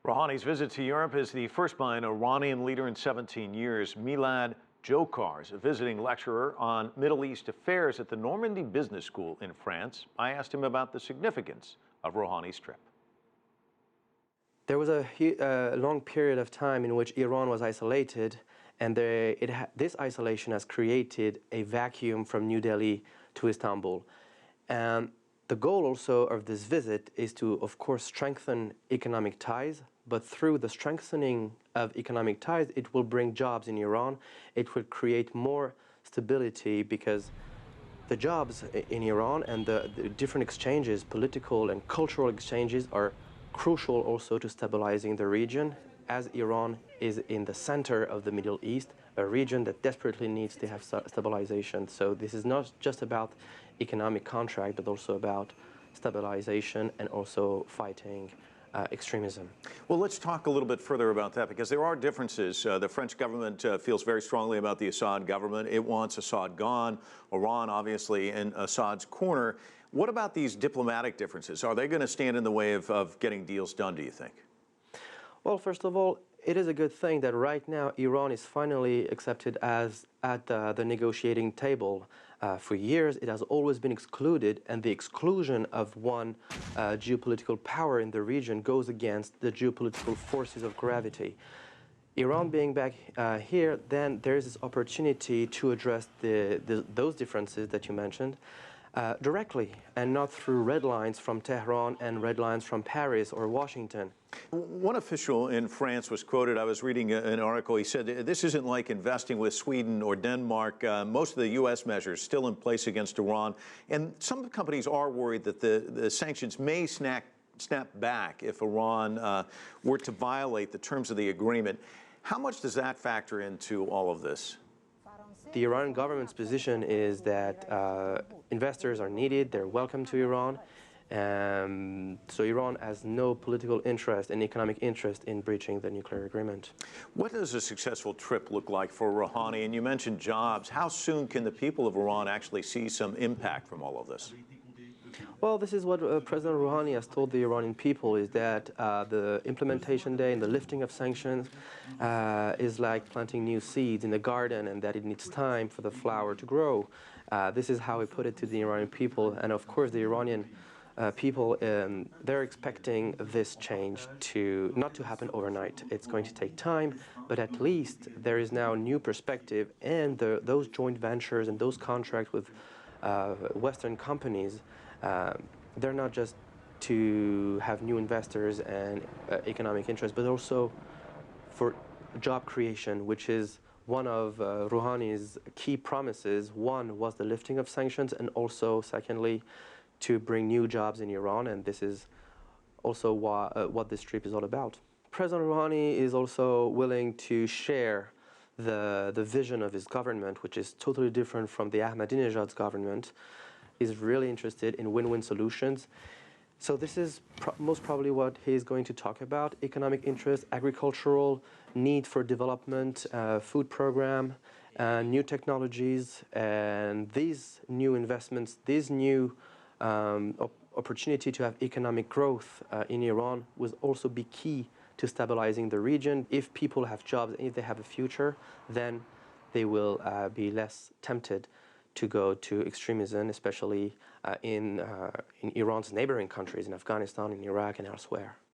Rouhani's visit to Europe is the first by an Iranian leader in 17 years. Milad Jokar is a visiting lecturer on Middle East affairs at the Normandy Business School in France. I asked him about the significance of Rouhani's trip. There was a long period of time in which Iran was isolated, and this isolation has created a vacuum from New Delhi to Istanbul. And the goal also of this visit is to, of course, strengthen economic ties, but through the strengthening of economic ties, it will bring jobs in Iran. It will create more stability because the jobs in Iran and the different exchanges, political and cultural exchanges, are crucial also to stabilizing the region, as Iran is in the center of the Middle East, a region that desperately needs to have stabilization. So this is not just about economic contract, but also about stabilization and also fighting extremism. Well, let's talk a little bit further about that, because there are differences. The French government feels very strongly about the Assad government. It wants Assad gone. Iran, obviously, in Assad's corner. What about these diplomatic differences? Are they going to stand in the way of getting deals done, do you think? Well, first of all, it is a good thing that right now Iran is finally accepted as at the negotiating table. For years, it has always been excluded, and the exclusion of one geopolitical power in the region goes against the geopolitical forces of gravity. Iran being back here, then there is this opportunity to address those differences that you mentioned directly, and not through red lines from Tehran and red lines from Paris or Washington. One official in France was quoted, I was reading an article, he said, this isn't like investing with Sweden or Denmark. Most of the U.S. measures still in place against Iran. And some companies are worried that the sanctions may snap back if Iran were to violate the terms of the agreement. How much does that factor into all of this? The Iranian government's position is that investors are needed, they're welcome to Iran. So Iran has no political interest and economic interest in breaching the nuclear agreement. What does a successful trip look like for Rouhani? And you mentioned jobs. How soon can the people of Iran actually see some impact from all of this? Well, this is what President Rouhani has told the Iranian people, is that the implementation day and the lifting of sanctions is like planting new seeds in the garden, and that it needs time for the flower to grow. This is how he put it to the Iranian people. And of course, the Iranian people, they're expecting this change not to happen overnight. It's going to take time, but at least there is now a new perspective, and those joint ventures and those contracts with Western companies, they're not just to have new investors and economic interest, but also for job creation, which is one of Rouhani's key promises. One was the lifting of sanctions, and also, secondly, to bring new jobs in Iran, and this is also what this trip is all about. President Rouhani is also willing to share the vision of his government, which is totally different from the Ahmadinejad's government. He's really interested in win-win solutions. So this is most probably what he's going to talk about: economic interest, agricultural need for development, food program, new technologies, and these new investments, these new opportunity to have economic growth in Iran will also be key to stabilizing the region. If people have jobs and if they have a future, then they will be less tempted to go to extremism, especially in Iran's neighboring countries, in Afghanistan, in Iraq, and elsewhere.